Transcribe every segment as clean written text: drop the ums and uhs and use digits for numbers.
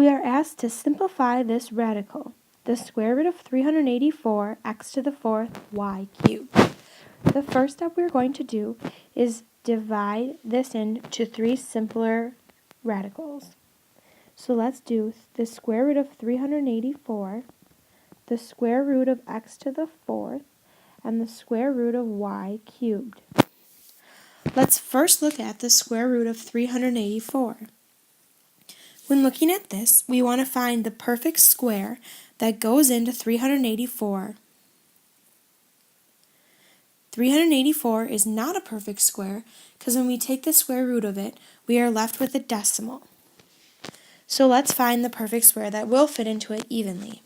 We are asked to simplify this radical, the square root of 384 x to the fourth y cubed. The first step we're going to do is divide this into three simpler radicals. So let's do the square root of 384, the square root of x to the fourth, and the square root of y cubed. Let's first look at the square root of 384. When looking at this, we want to find the perfect square that goes into 384. 384 is not a perfect square because when we take the square root of it, we are left with a decimal. So let's find the perfect square that will fit into it evenly.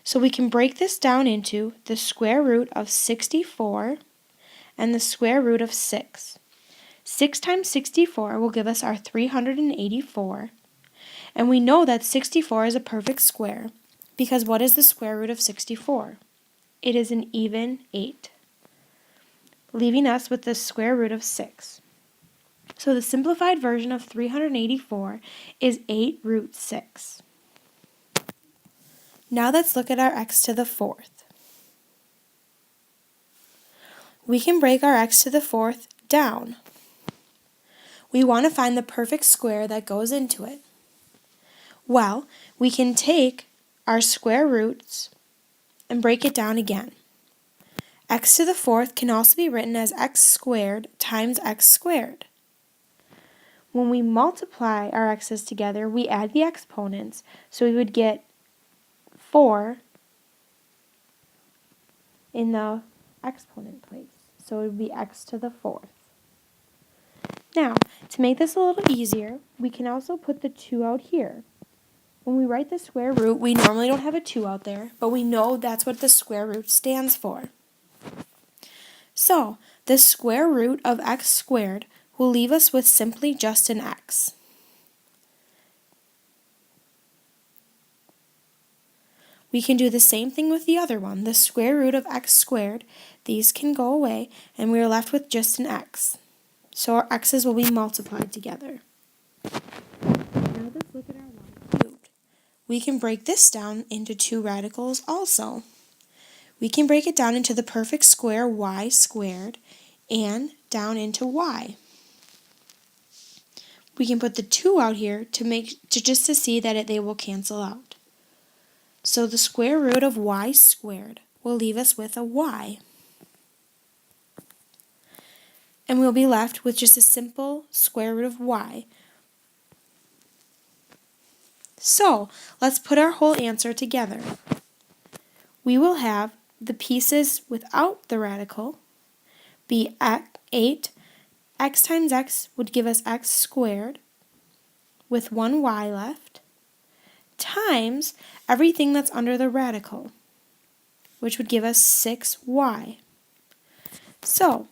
So we can break this down into the square root of 64 and the square root of 6. 6 times 64 will give us our 384. And we know that 64 is a perfect square because what is the square root of 64? It is an even 8, leaving us with the square root of 6. So the simplified version of 384 is 8 root 6. Now let's look at our x to the fourth. We can break our x to the fourth down. We want to find the perfect square that goes into it. Well, we can take our square roots and break it down again. X to the fourth can also be written as x squared times x squared. When we multiply our x's together, we add the exponents, so we would get 4 in the exponent place. So it would be x to the fourth. Now, to make this a little easier, we can also put the 2 out here. When we write the square root, we normally don't have a 2 out there, but we know that's what the square root stands for. So, the square root of x squared will leave us with simply just an x. We can do the same thing with the other one, the square root of x squared. These can go away, and we are left with just an x. So our x's will be multiplied together. Now let's look at our y cubed. We can break this down into two radicals also. We can break it down into the perfect square y squared and down into y. We can put the 2 out here to see that they will cancel out. So the square root of y squared will leave us with a y. And we'll be left with just a simple square root of y. So let's put our whole answer together. We will have the pieces without the radical be 8. X times x would give us x squared with one y left, times everything that's under the radical, which would give us 6y. So,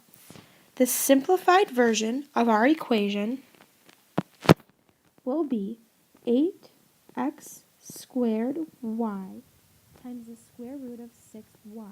the simplified version of our equation will be 8x squared y times the square root of 6y.